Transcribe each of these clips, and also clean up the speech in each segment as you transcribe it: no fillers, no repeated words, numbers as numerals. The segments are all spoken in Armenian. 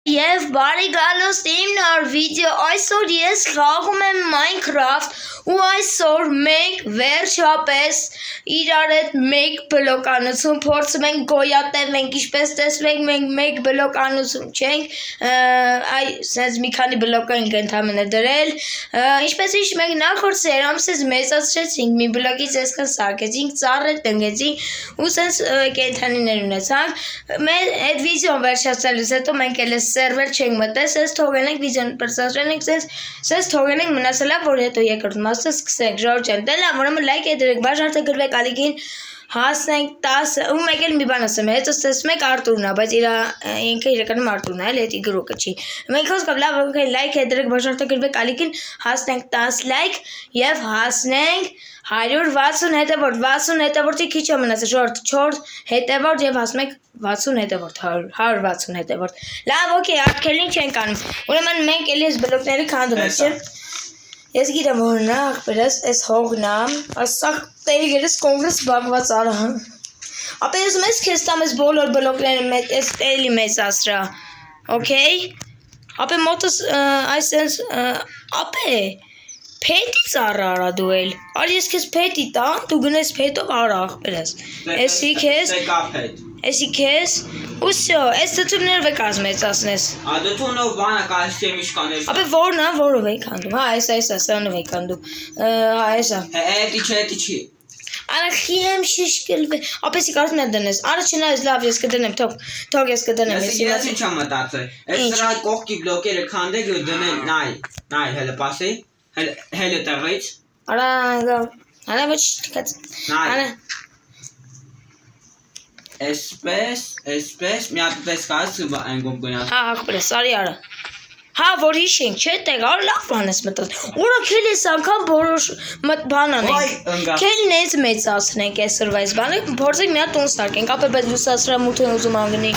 Եվ բարի գալուստ իմ նոր վիդեո, այսօր ես խաղում եմ Minecraft ու այսօր մենք վերջապես իրար հետ մեկ բլոկանություն փորձում ենք գոյատև, մենք ինչպես տեսնենք մենք մեկ բլոկանություն չենք, սենց մի քանի բլոկ ենք ընդամենը դրել, ինչպես հիշում եք նախորդ սերիայում մեծացրեցինք, մի բլոկից այսքան սարքեցինք, ծառ տնկեցինք ու սենց կենդանիներ ունեցանք, այդ վիդեոն վերջացնելուց հետո մենք էլ սերվեր չենք մտել, սենց թողենք վիդեոն բարձրացրենք, սենց թողենք մնացել է, որ հետո երկրորդ մասը սկսենք, ժողովուրդ ջան, դե լավ, ուրեմն լայք դրեք, բաժարտագրվեք ալիքին, հասնենք 10, ու մեկ էլ մի բան ասեմ, հետո տեսնում եք Արտուրն է, բայց ինքը իրականում Արտուրն է, էլի գրոկը չի։ Մենք խոսքով լավ, լայք դրեք, բաժարտագրվեք ալիքին, հասնենք 10 լայք եւ հասնենք 160 հետևորդ, 60 հետևորդի քիչ է մնացել, ժողովուրդ 4 հետևորդ եւ հասնում եք 60 հետևորդ, 160 հետևորդ։ Լավ, օքեյ, արգելին չենք անում։ Ուրեմն մենք էլի այս բլոկները քանդում ենք, չէ՞։ Ես գիտեմ որ նախ բերես այս հողն է, ասա տերիգերս կոնգրես բաղված արա։ Ապա ես մեզ քեզ տամ այս բոլոր բլոկները այս էլի մեծացրա։ Okay։ Ապա մոտս այսպես ապա Փետի ծառը արա դու էլ։ Արի ես քեզ փետի տամ, դու գնես փետով արա ախպերս։ Էսի քեզ։ Էսի քեզ։ Ուսո, այս ծծումները ո՞վ կազմեցածնես։ Ադոթունով բանը կայսեմ իշկանես։ Ապա որն է, որով եք անդում։ Հա, այս սրանով եք անդում։ Հա, էսա։ Էդի չի։ Արա խիեմ շիշկելվե։ Ապա էսի կարծում եմ դնես։ Արա չնայես լավ, ես կդնեմ, թող ես կդնեմ։ Ես ինչ եմ մտածել։ Այս սրա կողքի բլոկերը քանդեք ու դնեն, նայ, հələ պասի։ Հələ տղից։ Արա ոչ չկաց։ Արա Էսպես մի հատ տեսքած այն գոմգնաց։ Հա, ախպերս, արի արա։ Հա, որ հիշենք, չէ՞ տեղ, արա լավ բան ես մտած։ Ուրա քել ես անգամ որոշ բան անենք։ Քելն էս մեծացնենք այսօրվա այս բանը, փորձենք մի հատ տուն սարքենք, ապա բայց լուսասրամութը ուզում անգնի։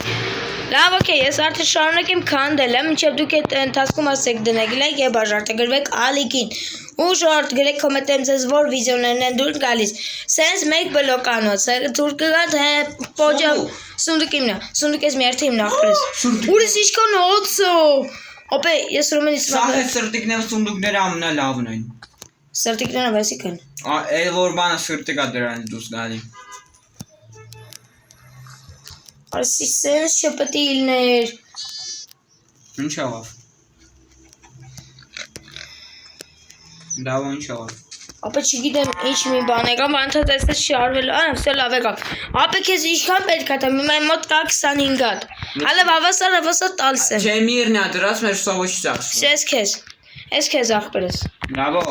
Լավ, օքեյ, ես արդեն շարունակեմ քանդել, մինչև դուք այդ ընթացքում ասեք դնեք լայք եւ բաժարտագրվեք ալիքին։ Ու ժողովուրդ գրեք կոմենտեն ձեզ որ վիդեոներն են դուր գալիս։ Սենց մեկ բլոկանոց, դուր կգա թե պոջա սունդուկիմնա, սունդուկես մի արդի իմնա ախպերս։ Ուրս իշքան հոցո։ Ապա ես ուրեմն իսկ Սա սրտիկները սունդուկները ամենալավն են։ Սրտիկները վեսիկ են։ Այ որ բանը սրտիկա դրանից դուրս գալի։ Արսի սենց չպետք է իլներ։ Ինչ աղավ։ Դա ինչ աղավ։ Ապա չգիտեմ ինչ մի բան եկամ, անթաց էս շարվել, վсё լավ եկավ։ Ապա քեզ ինչքան պետք է տամ, իմ մոտ կա 25 հատ։ Հələ հավասար տալիս եմ։ Չէ միրն է դրած մեր սովոչ ծախս։ Էս քեզ ախպերս։ Բրավո։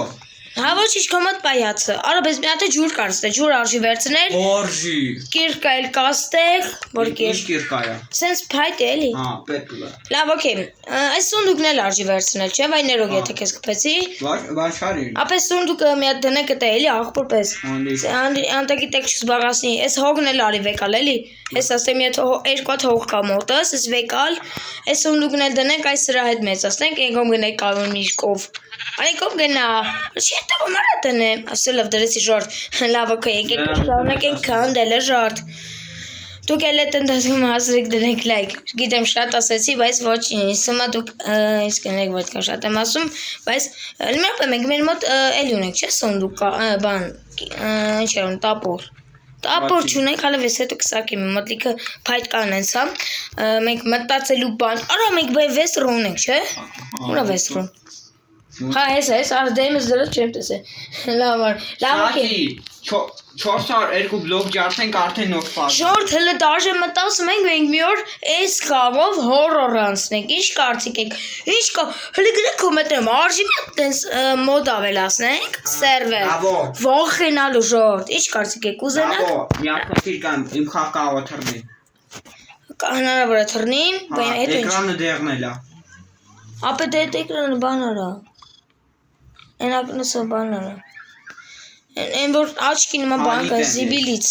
Հա ոչ ինչքան մոտ պայացը։ Արա բայց մի հատ ջուր կարծե, ջուր արժի վերցնել։ Օրժի։ Կիրկա էլ կաստեղ, որ Ինչ կիրկա է։ Սենց փայտ է էլի։ Հա, պետք է։ Լավ, օքեյ։ Այս սունդուկն էլ արժի վերցնել, չէ՞, վայ ներող եթե քեզ կփեցի։ Բան շարի։ Ապա սունդուկը մի հատ դնեք դա էլի աղբոր պես։ Անտակի տեք չզբաղացնի, այս հողն էլ արի վեկալ էլի։ Այս ասեմ եթե երկու հատ հող կա մոտս, այս վեկալ, այս սունդուկն էլ դնենք, այս սրա հետ մեծացնենք, եկում գնենք կալուն միշկով։ Անիկով գնա։ Չի հետո մարա դնեմ, ասել լավ դրեցի ժորդ։ Լավ, օքեյ, եկեք շարունակենք քանդել ժորդ։ Դուք էլ այդ ընթացքում հասրեք դրեք լայք։ Գիտեմ շատ ասեցի, բայց ոչինչ, հիմա դուք իսկ կնեք ոչ կա շատ եմ ասում, բայց լավ մենք մեր մոտ էլի ունենք, չէ՞, սունդուկ բան, ինչ է ունի, տապոր։ Տապոր չունենք, հələ վես հետո կսարքեմ, մոտիկը փայտ կանենց, հա։ Մենք մտածելու բան, արա մենք վեսր ունենք, չէ՞։ Ուրա վեսրում։ Հա, ես արդեմս դրած չեմ տեսել։ Լավ, օքեյ։ 402 բլոկ ջարդենք արդեն նոր ֆազ։ Ժորդ հələ դաժե մտածում ենք մենք մի օր այս խաղով հորոր անցնենք։ Ինչ կարծիք եք։ Ինչ կա։ Հələ գրեք կոմենտներում արժի մի տես մոդ ավելացնենք սերվեր։ Ողենալու ժորդ։ Ինչ կարծիք եք ուզենաք։ Մի հատ քիչ կան իմ խաղ կարող թռնի։ Հնարավոր է թռնի, բայց հետո ինչ։ Էկրանը դեղնել է։ Ապա դե էկրանը բան արա։ Էնակնսը բան արա։ Այն որ աչքի նման բան կա զիբիլից։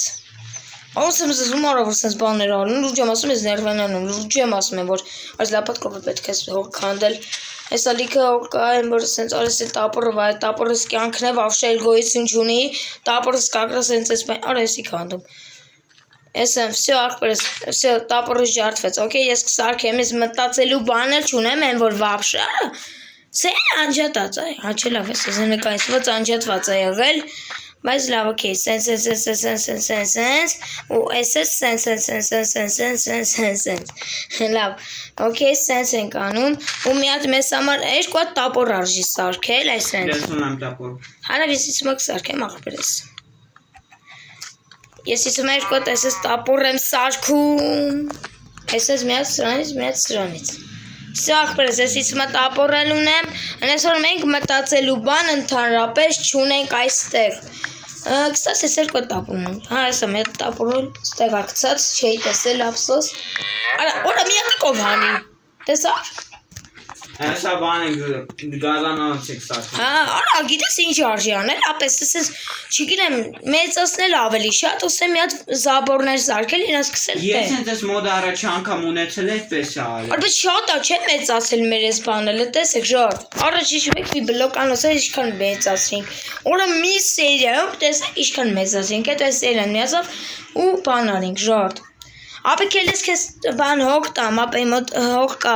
Ասում ես ումարով որ sense բաներ անում, լուրջ եմ ասում ես ներվանանում, լուրջ եմ ասում եմ որ այս լապատկով պետք է հող քանդել։ Հեսա լիքը հող կա, այն որ sense արես էլ տապորը վայ, տապորս կյանքն է վավշել գոյություն չունի, տապորս կակրա sense էս բան, արա էսի քանդում։ Էսեմ, всё, ախպերս, всё, տապորը ջարդվեց, օքեյ, ես կսարքեմ, ես մտածելու բաներ չունեմ, են որ վաբշա, սեն անջատած, այ, հաչե լավ ես, ես նկայացված անջատված է եղել, բայց լավ, օքեյ, սենց, ու ես ես սենց, լավ, օքեյ, սենց ենք անում, ու մի հատ մեզ համար երկու հատ տապոր արժի սարքել, այս սենց, Ես ունեմ տապոր։ հանավ ես իսմը կսարքեմ ախպերս, ես իսում երկու հատ ես տապոր եմ սարքում, ես մի հատ սրանից, Всё, ախպերս, ես իսմը տապորել ունեմ, հնես որ մենք մտածելու բան ընդհանրապես չունենք այստեղ, կստաս ես երկու տապոր ունեմ, հա ես եմ հետ տապորել, ստեղ ակցած, չէի տեսել ապսոս, որա մի հատիկով հանի, տեսար? Հեսա բան ենք գազանանց եք սարքում։ Արա, գիտես ինչ արժի անել, ապես ես չգիտեմ, մեծացնել ավելի շատ, ոսեմ մի հատ զաբորներ սարքել, իրան սկսել տեղ։ Ես հենց ես մոդ առաջ անգամ ունեցել այդպես է արել։ Բայց շատ է, չէ մեծացել մեր ես բանելը, տեսեք ժարդ, առաջ իշխվեք մի բլոկանոսեր ինչքան մեծացրինք, օրը մի սերիայով տեսեք ինչքան մեծացրինք, այդ այս սերիան միացավ ու բան արինք ժարդ։ Ապեկ էլ ես կեզ բան հոգ տամ, ապե մոտ հոգ կա,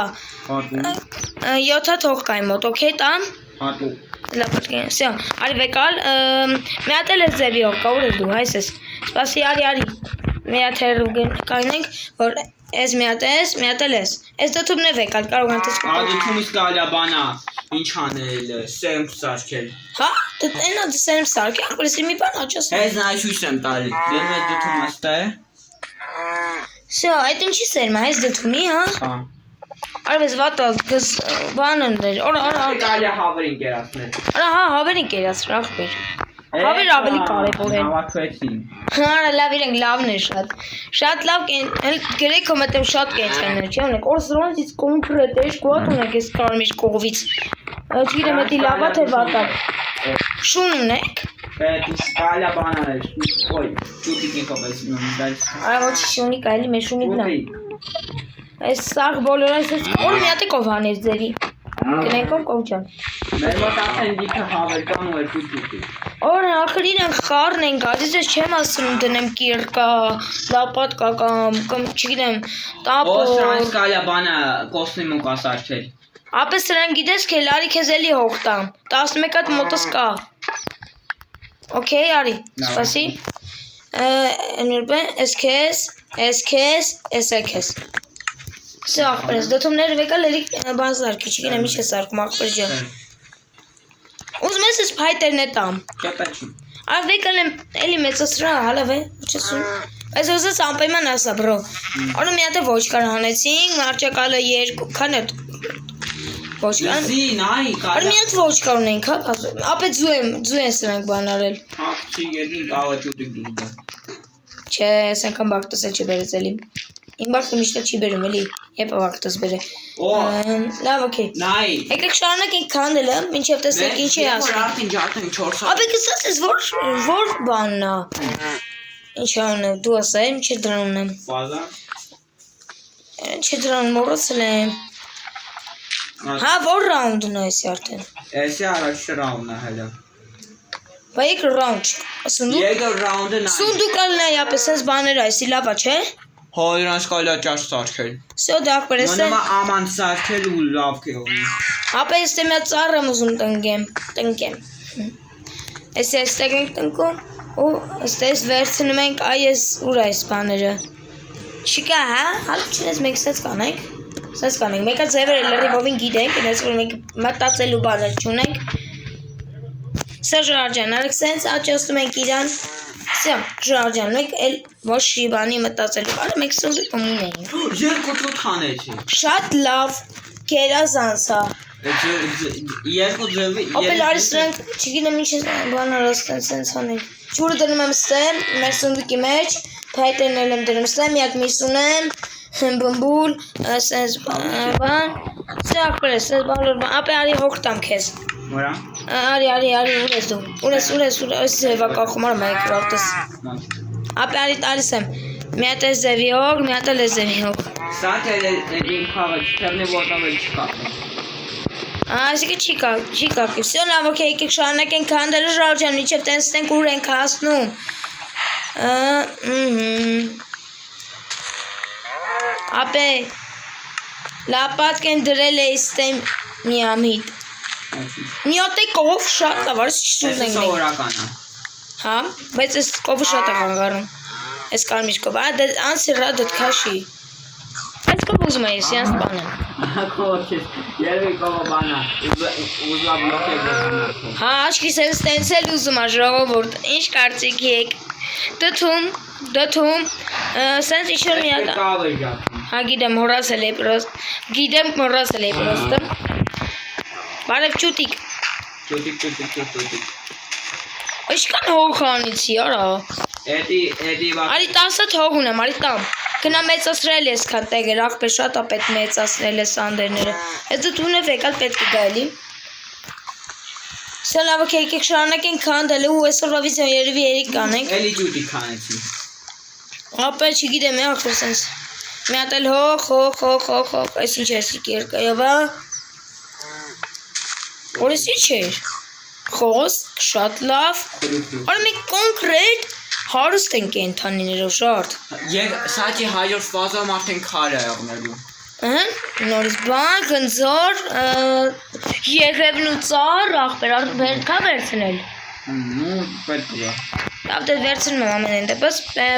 7 հատ հոգ կա իմ մոտ, օքեյ տամ։ Հատու։ Լավ, всё, արի վեկալ, մի հատ էլ ես ձևի հոգ կա, ուր ես դու, հայս ես, սպասի արի, մի հատ հեռու կանենք, որ ես մի հատ էլ ես, ես դոթումն է վեկալ, կարող են տես կուպել։ Ադութումից կալյա բանա, ինչ անել, սեմ սարքել։ Հա, այնա դսերմ սարքի, ախպրեսի մի բան աճասն։ Ես նայ շույս եմ տալի, դեմ ես դութում աստա է։ Всё, այդ ինչի սերմա, ես դթումի, հա։ Հա։ Արվես վատալ, կս բան ընդեր, օրա, Կալյա հավերին կերացնել։ հա, հավերին կերացր, ախպեր։ Հավեր ավելի կարևոր են։ Հավաքվեցին։ Արա լավ իրենք լավն է շատ լավ գրեքո մտեմ շատ կենցեններ չի ունեք, օր սրանից կոնկրետ երկու հատ ունեք ես կարմիր կողվից, չգիտեմ էդի լավա թե վատա, շուն ունեք։ Կալյա բանաներ, ոյ, ճուտիկին կոպեցին ունի դայս։ Արա ոչ շունի կայլի մեր շունիկն է։ Այս սաղ բոլոր այս օր մի հատիկով հանես ձերի, գնենքով կովջան։ Մեր մոտ արդեն դիքը հավեր կան ու երկու ճուտիկ։ Օր ախր իրենք խառն են գալիս, ես չեմ ասում դնեմ կիրկա, լապատկա կամ չգիտեմ, տապոր։ Օ, սրանց կալյա բանը կոսնիմու կա սարքել։ Ապե սրան գիտես քեզ արի քեզ էլի հոգ տամ, 11 հատ մոտս կա։ Okay, արի, սպասի։ Նուրբեն, ես քեզ։ Всё, ախպերս, դոթումները վեկալ էլի բան սարքի, չգիտեմ ինչ է սարքում ախպեր ջան։ Ուզում ես փայտերն է տամ։ Չպեչի։ Այ վեկալ եմ էլի մեծացրա, հալավ է, ոչեսու։ Այս ոզս անպայման ասա, բրո։ Օրը մի հատ ոչ կար հանեցինք, մարճակալը 2, քան է։ Ոչ կան։ Զին, այ, Արի մի հատ ոչ կար ունենք, հա, ապե ձու են սրանք բան արել։ Հա, չի երին կավա ճուտիկ դուզդա։ Չէ, ես անգամ բակտս էլ չի բերեց էլի։ Իմ բակտը միշտ չի բերում էլի, երբ բակտս բերե։ Լավ, օքեյ։ Նայ։ Եկեք շարունակենք քանդելը, մինչև տեսնենք ինչ է ասում։ Արդեն ջարդենք 4 հատ։ Ապե կսած ես որ բանն է։ Ինչ անեմ, դու ասա, իմ չի դրան ունեմ։ Բազա։ Չի դրան մոռացել եմ։ Հա, որ ռաունդն է էսի արդեն։ Էսի առաջ ռաունդն է հələ։ Բա եկր ռաունդ չկա։ Սունդուկ։ Երկրորդ ռաունդը նայ։ Սունդուկ ալնա ապես այս բաները այսի լավա, չէ։ Հա, իրանց կալյա ճաշ սարքել։ Всё, դա ախպերս է։ Մոնոմա աման սարքել ու լավ կեոնի։ Ապա ես մի հատ ծառ եմ ուզում տնկեմ։ Այստեղ ենք տնկում ու այստեղ վերցնում ենք այս ուր այս բաները։ Չկա, հա? Հալը չնես մենք սենց կանենք։ Սենց կանենք։ Մեկը ձևերը լրիվովին գիտենք, այնպես որ մենք մտածելու բաներ չունենք։ Սա Ժորժան, արեք սենց աճացնում ենք իրան։ Всё, Ժորժան, մենք էլ ոչ շիբանի մտածելու բանը մենք սունդուկ ունենք։ Երկու ճուտ հանեցի։ Շատ լավ կերազանց է։ Երկու ձևի։ Ապել արի սրանք, չգիտեմ ինչ բան արած սենց անենք։ Ջուրը դնում եմ ստեմ, մեր սունդուկի մեջ, փայտերն էլ եմ դնում ստեմ, մի հատ միս ունեմ, բմբուլ, սենց բան, սա ախպերես, սենց բալոր բան, ապե արի հոգ տամ քեզ։ Որա։ Արի, ուր ես դու, ուր ես ձևա կախում արմ այ կրավտս։ Ապե արի տալիս եմ, մի հատ ես ձևի հոգ, մի հատ էլ ես ձևի հոգ։ Սա էլ դին խաղը չթերնի ոտավ էլ չկա։ Այսինքն չի կապի, всё լավ, օքեյ, եկեք շարունակենք քանդելը Ժորժան, միջև տեսնենք ուր ենք հասնում։ Ապե լապատկ են դրել է իստեմ միամիտ։ Մի հատ է կով շատ լավ, արս չուզենք մենք։ Սովորական է։ Հա, բայց այս կովը շատ է կանգարում։ Այս կարմիր կով, անսիրա դդ քաշի։ Այս կով ուզում ես, յանց բանեմ։ Կողոքես, երևի կողը բանա, ուզլա բլոկեր դեպնա։ Հա, աչքիս եմ ստենցել ուզում ա ժողովուրդ, ինչ կարծիք եք։ Դթում, սենց ինչ-որ մի հատ։ Կավ է ժապում։ Հա, գիտեմ, հորացել է պրոստը։ Բարև ճուտիկ։ Ճուտիկ։ Իշկան հող անիցի, արա։ Էդի բակ։ Արի 10 թող ունեմ, արի տամ։ Գնա մեծացրել ես քան տեղեր, աղբեր շատ ա պետք մեծացնել ես անդերները։ Հետո դունև եկալ պետք է գա էլի։ Սա լավը եկեք շարունակենք քանդել ու այսօրվա վիդեոն երևի երիկ կանենք։ Էլի ճուտիկ քանեցի։ Ապա չգիտեմ, ախր սենց։ Մի հատ էլ հող, այս ինչ ես երկայովա։ Որես ինչ էր։ Խոսք, շատ լավ։ Արա մենք կոնկրետ հարուստ ենք ենթանիներով շատ։ Սաճի հաջորդ ֆազում արդեն քար է եղնելու։ Նորից բան, գնձոր, եղևն ու ծառ, աղբեր, կա վերցնել։ Նու պետք է։ Լավ դե վերցնում եմ ամեն են դեպս,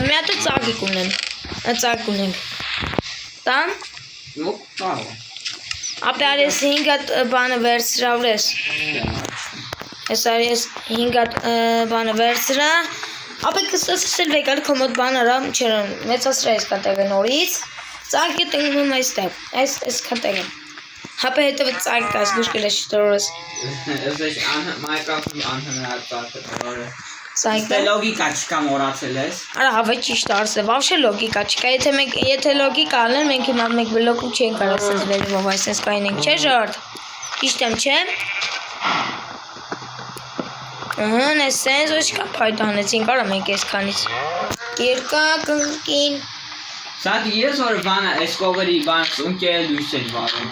մի հատ ծագիկ ունենք։ Տան։ Նու կարող։ Ապե արի ես 5 հատ բանը վերցրա ուրես։ Ես արի ես 5 հատ բանը վերցրա։ Ապե կստացել վեկալ կոմոդ բան արա, չերան, մեծասրա ես կատեղը նորից։ Ծագի տնգում այստեղ, այս կատեղը։ Ապե հետևը ծագ կաս, գուշ կլեշ տորորս։ Ես մայկրոֆոն անհնար ծագը տորորը։ Ծագը։ Դե լոգիկա չկա մոռացել ես։ Արա հավե ճիշտ արսը, վավշե լոգիկա չկա, եթե լոգիկա ալեն, մենք հիմա մեկ բլոկու չենք կարող սենց վերևով, այսպես կայնենք, չէ ժարդ։ Ճիշտ եմ, չէ։ Ըհն, այս սենց ոչ կա պայտանեցինք, արա մենք ես քանից։ Երկա կնկին։ Սադ ես որ բանը այս կողերի բան սունկերը լույս են վարում։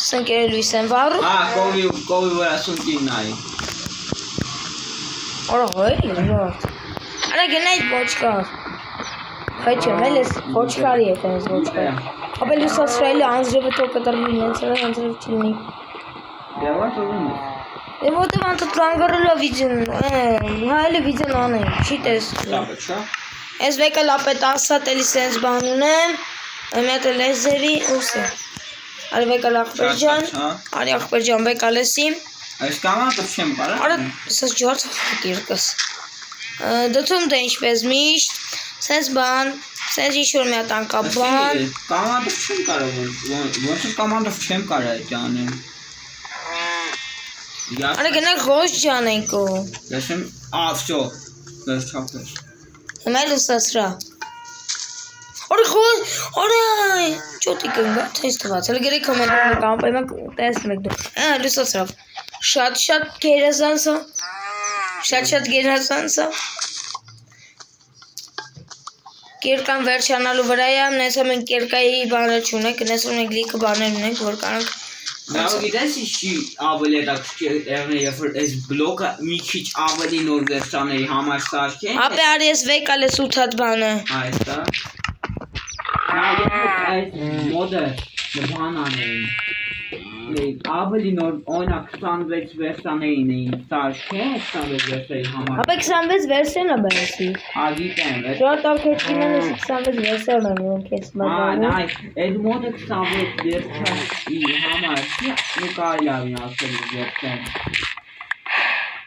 Սունկերը լույս են վարում։ Հա, կողի վրա սունկին նայի։ Արա հոյ, ժարդ։ Արա գնայդ ոչ կար։ Հայ չեմ, էլ ես ոչ կարի ետ ես ոչ կար։ Ապել լուսացրայլի անձրևը տո կտրվի նենցրը անձրև չլինի։ Դեվա տորում ես։ Դե ոտև անտը տրանգարելա վիդյոն, հա էլի վիդյոն անեմ, չի տեսնում։ Լավը չա։ Ես վեկա լապետ ասատ էլի սենց բան ունեմ, մետ էլ էզերի ուսը։ Արի վեկա լախպերջան, արի ախպերջան վեկա լեսի։ Այս կամատը չեմ բարը։ Արա սենց ջարդ կիրկս։ Դթում դե ինչպես միշտ, սենց բան, սենց ինչ-որ մի հատ անկա բան։ Կամատը չեմ կարող, ոնց կամատը չեմ կարող այդ անեմ։ Արա գնանք ղոշ ջանենք ու։ Ես եմ ավսո, ես չապես։ Հիմա էլ ուսացրա։ Արա, ճոտի կնգա, թես թված, հել գերի կոմենտները կամ պայման տեսնում եք դու։ Լուսացրավ, շատ գերազանցա, շատ գերազանցա։ Կերկան վերջանալու վրա եմ, նես եմ ենք կերկայի բաներ չունենք, նես ունենք լիքը բաներ ունենք, որ կանանք Նավ գիտես ինչի ավելի եղնե երբ որ այս բլոկը մի քիչ ավելի նոր վերջանների համար սարքեն։ Ապե արի ես վեկալ ես 8 հատ բանը։ Այստա։ Նա այս մոդը բանան էին։ Ավելի նոր օրինակ 26 վերջաններին էին սարքեն 26 վերջերի համար։ Ապե 26 վերսիոն է բերեցի։ Ագիտեմ։ Շատ ակեչքին ես 26 վերսիոն եմ ունենք ես բանը։ Նայ, այդ մոդը 26 վերջանի համար մի կարելի է ասել վերջան։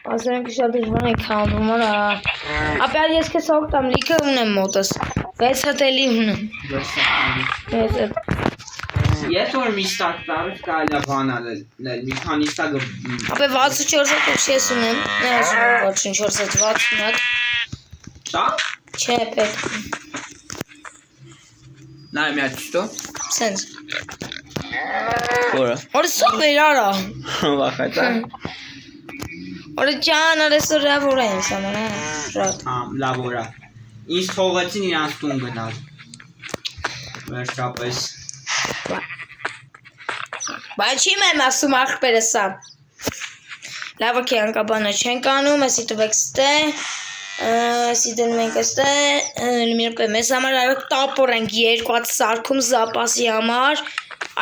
Ասենք շատ դժվար է քանդում, արա։ Ապե արի ես քեզ օգտամ լիքը ունեմ մոտս։ 6 հատ էլի ունեմ։ Ես որ մի ստակ տարած կարելի է բանալ, մի քանի ստակը։ Ապե 64 հատ ուշ ես ունեմ։ Ոչինչ 460 հատ։ Սա։ Չէ, պետք։ Նայ մի հատ չտո։ Սենց։ Որը։ Որը սուպեր արա։ Վախեցա։ Որը ջան, արեսորա որ եմ սամանա։ Շատ։ Հա, լավ որա։ Ինձ թողեցին իրանց տուն գնալ։ Վերջապես։ Բայց չի մեմ ասում ախպերս սա։ Լավը կի անկաբանը չենք անում, եսի տվեք ստե։ Սիդեն մենք մեզ համար արեք տապոր ենք երկուած սարքում զապասի համար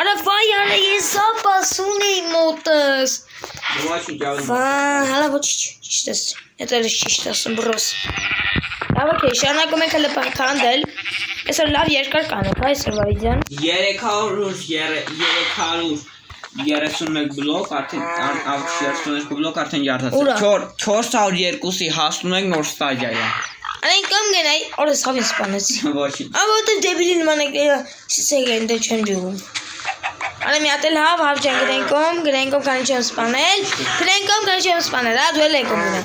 Արա վայ արա ես զապաս ունեի մոտս Հալա ոչ ճիշտ ես Ետ էլ ես ճիշտ ասում բրոս Լավ ոք շարունակում ենք հələ քանդել Այսօր լավ երկար կանենք այսօրվա վիդեոն 331 բլոկ արդեն բլոկ արդեն յարդացել 402-ի հասնում ենք նոր ստադիայա Անենք կամ գնայ օրս հավին սպանեցի Ոչինչ Աբոտը դեբիլին ման սիսեգ են դե չեմ դուղում Անե մի հատ էլ հավ գրենկոմ կանի չեմ սպանել Գրենկոմ կանի չեմ սպանել հա դու էլ եկում գնա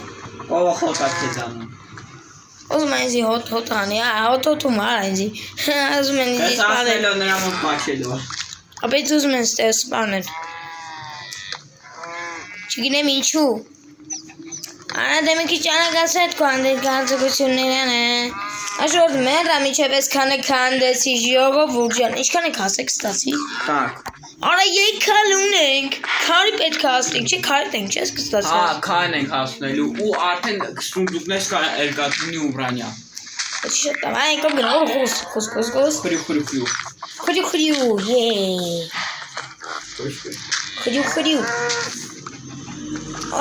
Ովը խոտակ չես անում Ուզում են ինձի հոտ անի հոտ մար ինձի Ուզում են ինձի սպանել Ասնելով նրա մոտ պաչելու Ապետ ուզում են ստեղ սպանել Չգինեմ ինչու Անա դեմիքի ճանագաս հետ կանդել կանցակություններան է Աշորդ մեղա միչև ես քանը կանդեցի ժիողով ուրջան Ինչքան եք հասեք ստացի Так Արա երկալ ունենք Քարի պետք է հասնենք չէ քարիտ ենք չես կստացի Հա քան ենք հասնելու ու արդեն սունդուկնես կա էրգատնի ուբրանյա Չի շատ տամ այն կոմ գնա խոս Խրյու Խրյու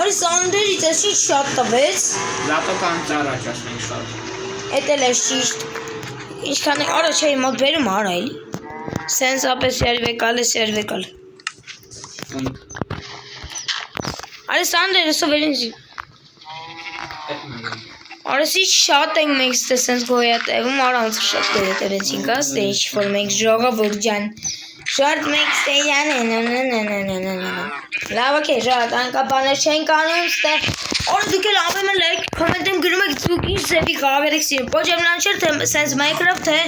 Արի սանդերից ես ինչ շատ տվեց Զատո կան ծառաչ ասնենք շատ Էտ էլ ես ճիշտ Ինչքան է արա չէ մոտ բերում արա էլի Սենց ապես երվեկալ Արի սանդերը սովեր ինձի Արեսի շատ ենք մենք ստե սենց գոյատևում Արանց շատ գոյատևեցինք աստե ինչ որ մենք ժողովուրդ ջան Շատ մենք ստեյան Լավ ոք է շատ անկապաներ չենք անում ստե Օրը դուք էլ ամեն լայք կոմենտեմ գրում եք դուք ինչ ձևի խաղեր եք սիրում Պոջեմ լանչեր թե սենց Minecraft թե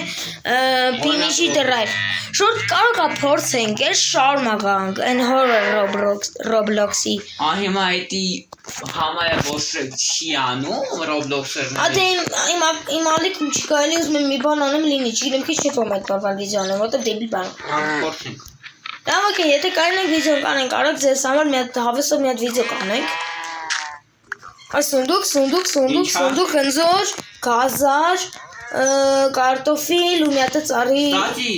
PMG Drive Շորտ կարող է փորձենք ես շարունականք են horror Roblox-ի Հիմա էտի համայը ոչ չի անում Roblox-երն Ատե իմ ալիքում չկայելի ուզում եմ մի բան անեմ լինի չգիտեմ քիչ չեք ոմ այդ բարվար վիդեո անեմ որտև դեպի բան Փորձենք Լավ ոք է եթե կարենենք վիդեո կանենք արագ ձեզ համար մի հատ հավեսով մի հատ վիդեո կանենք Այս սունդուկ հնձոր գազար կարտոֆիլ ու մի հատ ծառի Տատի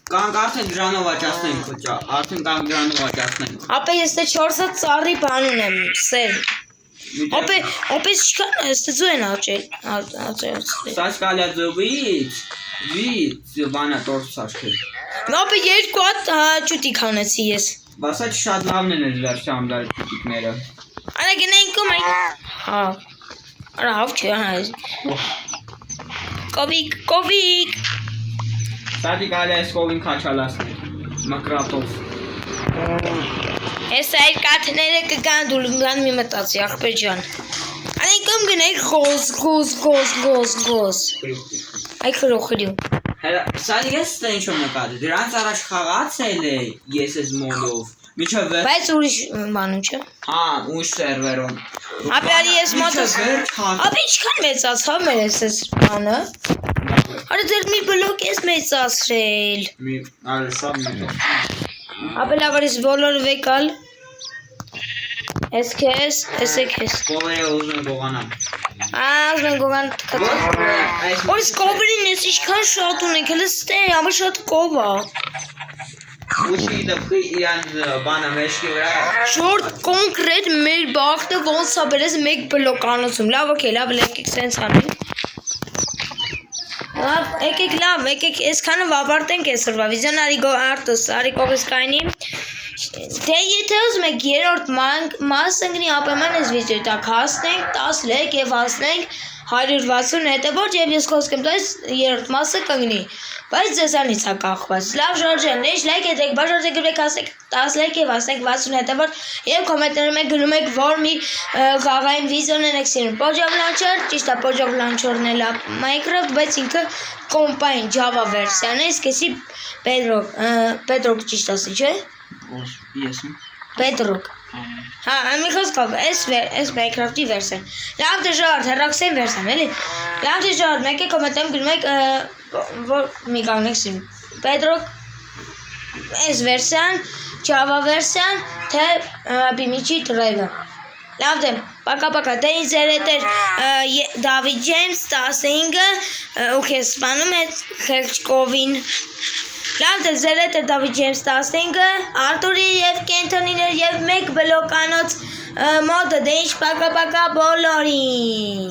Կանք արդեն դրանով աճացնենք Արդեն կանք դրանով աճացնենք Ապե ես թե 4 հատ ծառի բան ունեմ սեր Ապե չքան ես ձու են աճել Սաչ կալյա ձովից Վից բանա տորտ սաչքել Ապե երկու հատ ճուտիկ հանեցի ես Բասա շատ լավն են վերջամ դար ճուտիկները Արա գնայինք ու մենք Հա Արա հավ չէ հանայız Կովիկ Տատի կալյա ես կովին կաչալասներ Մակրատով Ես այդ կաթները կգան դու լնգան մի մտացի աղբեր ջան Անենք ում գնայք գոզ Այ խրոխրիու Սա ես ստե ինչ-որ նկատի դրանց առաջ խաղացել է ես ես մոդով Միջև վեր Բայց ուրիշ բանում չէ Հա ուրիշ սերվերում Ապե արի ես մոտս Ապե ինչքան մեծացավ մեր ես բանը Արա դեր մի բլոկ ես մեծացրել Արի սա մեծ Ապե լավ արիս բոլորը վեկալ Ես քեզ, ես քեզ Կովերը ուզում են գողանամ Ուզում են գողան կտա Որս կովերին ես ինչքան շատ ունենք հələ ստե ամը շատ կովա Ուշի դպկի իրան բանը մեջքի վրա Շորտ կոնկրետ մեր բախտը ոնց է բերես մեկ բլոկ անոցում Լավ ոք է լավ եկեք սենց անենք Լավ եկեք ես քանը վավարտենք այսօրվա վիդեոն արի կողես կայնի Դե եթե ուզում եք երրորդ մասը ընկնի ապեման ես վիդեոյի տակ հասնենք 10 լայք եւ հասնենք 160 հետևորդ եւ ես խոսք եմ տալիս երրորդ մասը կընկնի Բայց ձեզանից է կախված Լավ Ժորժան նեջ լայք եք բաժորտեք գրեք հասնենք 10 լայք եւ հասնենք 60 հետևորդ եւ կոմենտներում եք գրում եք որ մի խաղային վիդեոներ եք սիրում Պոջով լանչեր ճիշտ է Պոջով լանչորն էլ է Minecraft բայց ինքը կոմպայն Java վերսիան է իսկ էսի Bedrock ճիշտ ասի չէ Ես Bedrock Հա, մի խոսքով, այս Minecraft-ի վերսիան Լավ դժարդ, հեռաքսեն վերսիան, էլի Լավ դժարդ, մեկ է կոմենտեմ գրում եք որ մի կանգնեք սիրում Bedrock այս վերսիան, Java վերսիան, թե PMG Drive-ը Լավ դեմ Պակա, դե ինձ երետ էր Դավիթ Ջեյմս 15-ը, ու քեզ սպանում է Խեղճկովին։ Լավ, դե երետ էր Դավիթ Ջեյմս 15-ը, Արտուրի և կենթոնիներ և մեկ բլոկանոց մոդը, դե ինչ պակա բոլորին։